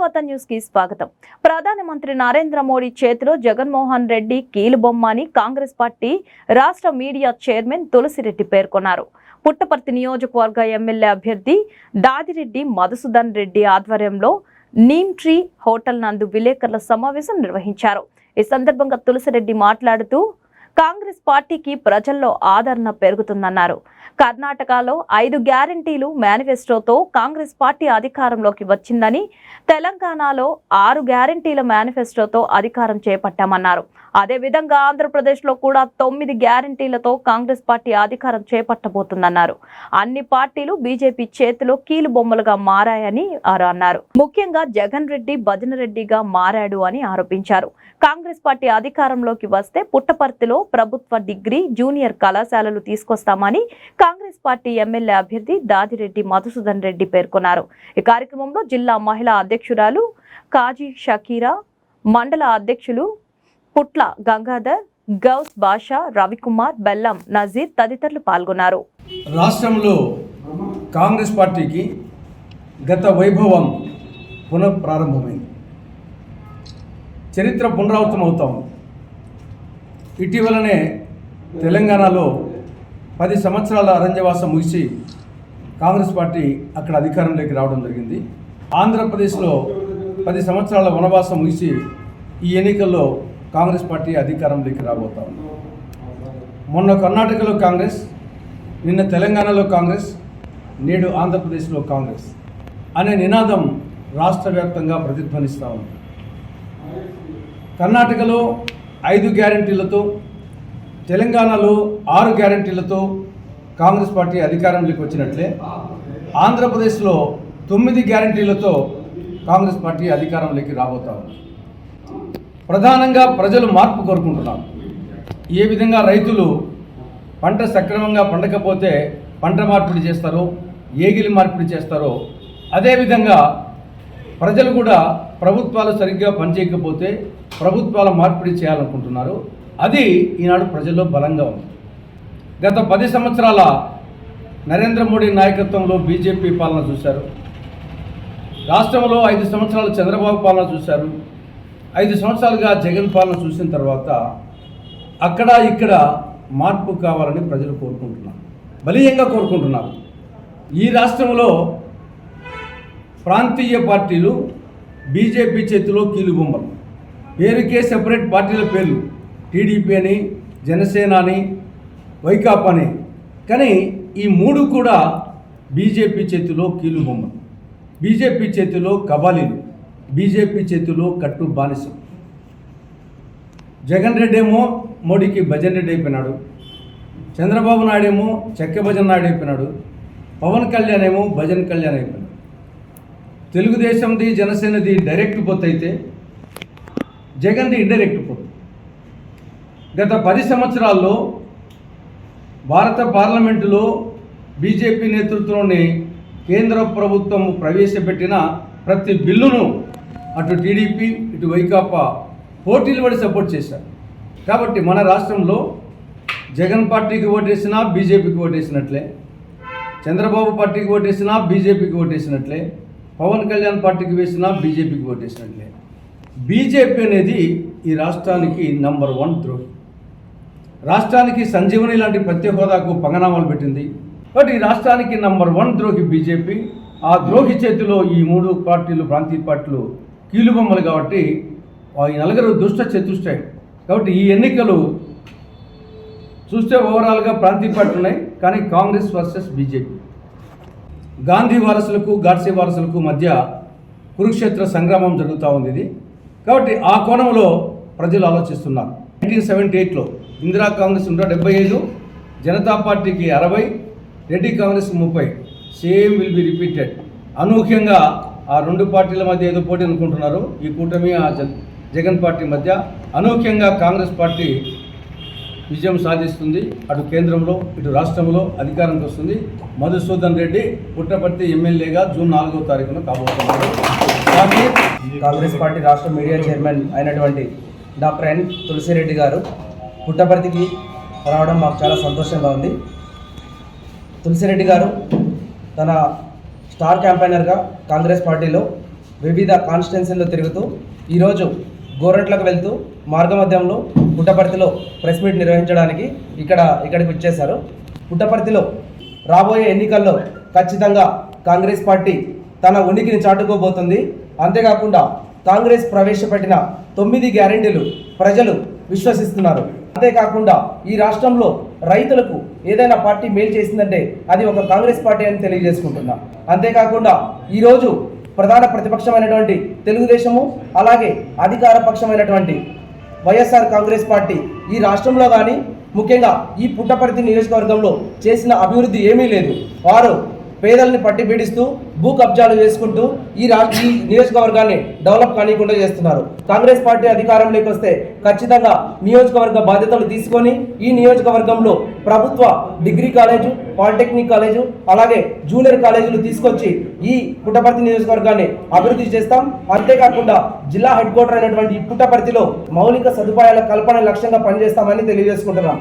మానవత న్యూస్ కి స్వాగతం. ప్రధానమంత్రి నరేంద్ర మోడీ చేతిలో జగన్మోహన్ రెడ్డి కీలుబొమ్మ అని కాంగ్రెస్ పార్టీ రాష్ట్ర మీడియా చైర్మన్ తులసిరెడ్డి పేర్కొన్నారు. పుట్టపర్తి నియోజకవర్గ ఎమ్మెల్యే అభ్యర్థి దాదిరెడ్డి మధుసూదన్ రెడ్డి ఆధ్వర్యంలో నీమ్ ట్రీ హోటల్ నందు విలేకరుల సమావేశం నిర్వహించారు. ఈ సందర్భంగా తులసిరెడ్డి మాట్లాడుతూ కాంగ్రెస్ పార్టీకి ప్రజల్లో ఆదరణ పెరుగుతుందన్నారు. కర్ణాటకలో 5 గ్యారంటీలు మేనిఫెస్టోతో కాంగ్రెస్ పార్టీ అధికారంలోకి వచ్చిందని, తెలంగాణలో 6 గ్యారంటీల మేనిఫెస్టోతో అధికారం చేపట్టామన్నారు. అదేవిధంగా ఆంధ్రప్రదేశ్లో కూడా 9 గ్యారంటీలతో కాంగ్రెస్ పార్టీ అధికారం చేపట్టబోతుందన్నారు. అన్ని పార్టీలు బీజేపీ చేతిలో కీలు బొమ్మలుగా మారాయని అన్నారు. ముఖ్యంగా జగన్ రెడ్డి భజన రెడ్డిగా మారాడు అని ఆరోపించారు. కాంగ్రెస్ పార్టీ అధికారంలోకి వస్తే పుట్టపర్తిలో ప్రభుత్వ డిగ్రీ జూనియర్ కళాశాలలు తీసుకొస్తామని కాంగ్రెస్ పార్టీ ఎమ్మెల్యే అభ్యర్థి దాదిరెడ్డి మధుసూదన్ రెడ్డి పేర్కొన్నారు. ఈ కార్యక్రమంలో జిల్లా మహిళా అధ్యక్షురాలు కాజీ షకీరా, మండల అధ్యక్షులు పుట్ల గంగాధర్, గౌస్ బాషా, రవికుమార్, బెల్లం నజీర్ తదితరులు పాల్గొన్నారు. రాష్ట్రంలో కాంగ్రెస్ పార్టీకి గత వైభవం పునఃప్రారంభమైంది. చరిత్ర పునరావృతం అవుతాం. ఇటీవలనే తెలంగాణలో 10 సంవత్సరాల అరణ్యవాసం ముగిసి కాంగ్రెస్ పార్టీ అక్కడ అధికారంలోకి రావడం జరిగింది. ఆంధ్రప్రదేశ్లో 10 సంవత్సరాల వనవాసం ముగిసి ఈ ఎన్నికల్లో కాంగ్రెస్ పార్టీ అధికారంలోకి రాబోతా ఉంది. మొన్న కర్ణాటకలో కాంగ్రెస్, నిన్న తెలంగాణలో కాంగ్రెస్, నేడు ఆంధ్రప్రదేశ్లో కాంగ్రెస్ అనే నినాదం రాష్ట్ర వ్యాప్తంగా ప్రతిధ్వనిస్తూ ఉంది. కర్ణాటకలో 5 గ్యారంటీలతో, తెలంగాణలో 6 గ్యారంటీలతో కాంగ్రెస్ పార్టీ అధికారంలోకి వచ్చినట్లే ఆంధ్రప్రదేశ్లో 9 గ్యారంటీలతో కాంగ్రెస్ పార్టీ అధికారంలోకి రాబోతా ఉంది. ప్రధానంగా ప్రజలు మార్పు కోరుకుంటున్నారు. ఏ విధంగా రైతులు పంట సక్రమంగా పండకపోతే పంట మార్పిడి చేస్తారో, ఏగిలి మార్పిడి చేస్తారో, అదేవిధంగా ప్రజలు కూడా ప్రభుత్వాలు సరిగ్గా పనిచేయకపోతే ప్రభుత్వాల మార్పిడి చేయాలనుకుంటున్నారు. అది ఈనాడు ప్రజల్లో బలంగా ఉంది. గత 10 సంవత్సరాల నరేంద్ర మోడీ నాయకత్వంలో బీజేపీ పాలన చూశారు. రాష్ట్రంలో 5 సంవత్సరాలు చంద్రబాబు పాలన చూశారు. 5 సంవత్సరాలుగా జగన్ పాలన చూసిన తర్వాత అక్కడ ఇక్కడ మార్పు కావాలని ప్రజలు కోరుకుంటున్నారు, బలీయంగా కోరుకుంటున్నారు. ఈ రాష్ట్రంలో ప్రాంతీయ పార్టీలు బీజేపీ చేతిలో కీలుబొమ్మలు, పేరుకే సెపరేట్ పార్టీల పేర్లు, టీడీపీ అని, జనసేన అని, వైకాపా అని. కానీ ఈ 3 కూడా బీజేపీ చేతిలో కీలుబొమ్మలు, బీజేపీ చేతిలో కబాలీలు, బీజేపీ చేతిలో కట్టు బానిసం. జగన్ రెడ్డి ఏమో మోడీకి భజన్ రెడ్డి అయిపోయినాడు, చంద్రబాబు నాయుడు ఏమో చెక్క భజన్ నాయుడు అయిపోయినాడు, పవన్ కళ్యాణ్ ఏమో భజన్ కళ్యాణ్ అయిపోయినాడు. తెలుగుదేశంది జనసేనది డైరెక్ట్ పోత్ అయితే జగన్ది ఇండైరెక్ట్ పోత్. గత 10 సంవత్సరాల్లో భారత పార్లమెంటులో బీజేపీ నేతృత్వంలోని కేంద్ర ప్రభుత్వం ప్రవేశపెట్టిన ప్రతి బిల్లును అటు టీడీపీ ఇటు వైకాపా పోటీలు పడి సపోర్ట్ చేశారు. కాబట్టి మన రాష్ట్రంలో జగన్ పార్టీకి ఓటేసినా బీజేపీకి ఓటేసినట్లే, చంద్రబాబు పార్టీకి ఓటేసినా బీజేపీకి ఓటేసినట్లే, పవన్ కళ్యాణ్ పార్టీకి వేసినా బీజేపీకి ఓటేసినట్లే. బీజేపీ అనేది ఈ రాష్ట్రానికి నంబర్ 1 ద్రోహి. రాష్ట్రానికి సంజీవని లాంటి ప్రత్యేక హోదాకు పంగనామాలు పెట్టింది. కాబట్టి ఈ రాష్ట్రానికి నంబర్ 1 ద్రోహి బీజేపీ. ఆ ద్రోహి చేతిలో ఈ 3 పార్టీలు, ప్రాంతీయ పార్టీలు కీలుబొమ్మలు. కాబట్టి ఈ 4 దుష్ట చతుష్టయం. కాబట్టి ఈ ఎన్నికలు చూస్తే ఓవరాల్గా ప్రాంతీయ పార్టీలు ఉన్నాయి, కానీ కాంగ్రెస్ వర్సెస్ బీజేపీ. గాంధీ వారసులకు, గాడ్సే వారసులకు మధ్య కురుక్షేత్ర సంగ్రామం జరుగుతూ ఉంది ఇది. కాబట్టి ఆ కోణంలో ప్రజలు ఆలోచిస్తున్నారు. 1978లో ఇందిరా కాంగ్రెస్ 175, జనతా పార్టీకి 60, Reddy Congress 30. Same will be repeated. అనూహ్యంగా ఆ 2 పార్టీల మధ్య ఏదో పోటీ అనుకుంటున్నారు. ఈ కూటమి ఆ జగన్ పార్టీ మధ్య అనూహ్యంగా కాంగ్రెస్ పార్టీ విజయం సాధిస్తుంది. అటు కేంద్రంలో ఇటు రాష్ట్రంలో అధికారంకి వస్తుంది. మధుసూదన్ రెడ్డి పుట్టపర్తి ఎమ్మెల్యేగా జూన్ 4వ తారీఖున కాబోతున్నారు. కాంగ్రెస్ పార్టీ రాష్ట్ర మీడియా చైర్మన్ అయినటువంటి డాక్టర్ ఎన్ తులసిరెడ్డి గారు పుట్టపర్తికి రావడం మాకు చాలా సంతోషంగా ఉంది. తులసిరెడ్డి గారు తన స్టార్ క్యాంపెయినర్గా కాంగ్రెస్ పార్టీలో వివిధ కాన్స్టిట్యున్సీల్లో తిరుగుతూ ఈరోజు గోరంట్లకు వెళ్తూ మార్గమధ్యంలో పుట్టపర్తిలో ప్రెస్ మీట్ నిర్వహించడానికి ఇక్కడికి వచ్చేశారు. పుట్టపర్తిలో రాబోయే ఎన్నికల్లో ఖచ్చితంగా కాంగ్రెస్ పార్టీ తన ఉనికిని చాటుకోబోతుంది. అంతేకాకుండా కాంగ్రెస్ ప్రవేశపెట్టిన 9 గ్యారెంటీలు ప్రజలు విశ్వసిస్తున్నారు. అంతేకాకుండా ఈ రాష్ట్రంలో రైతులకు ఏదైనా పార్టీ మేలు చేసిందంటే అది ఒక కాంగ్రెస్ పార్టీ అని తెలియజేసుకుంటున్నా. అంతేకాకుండా ఈరోజు ప్రధాన ప్రతిపక్షమైనటువంటి తెలుగుదేశము అలాగే అధికార పక్షమైనటువంటి వైఎస్ఆర్ కాంగ్రెస్ పార్టీ ఈ రాష్ట్రంలో కానీ ముఖ్యంగా ఈ పుట్టపర్తి నియోజకవర్గంలో చేసిన అభివృద్ధి ఏమీ లేదు. వారు పేదల్ని పట్టి పీడిస్తూ భూ కబ్జాలు చేసుకుంటూ ఈ నియోజకవర్గాన్ని డెవలప్ కానికుండా చేస్తున్నారు. కాంగ్రెస్ పార్టీ అధికారంలోకి వస్తే ఖచ్చితంగా నియోజకవర్గ బాధ్యతలు తీసుకొని ఈ నియోజకవర్గంలో ప్రభుత్వ డిగ్రీ కాలేజు, పాలిటెక్నిక్ కాలేజు అలాగే జూనియర్ కాలేజీలు తీసుకొచ్చి ఈ పుట్టపర్తి నియోజకవర్గాన్ని అభివృద్ధి చేస్తాం. అంతేకాకుండా జిల్లా హెడ్ క్వార్టర్ అయినటువంటి ఈ పుట్టపర్తిలో మౌలిక సదుపాయాల కల్పన లక్ష్యంగా పనిచేస్తామని తెలియజేసుకుంటున్నాం.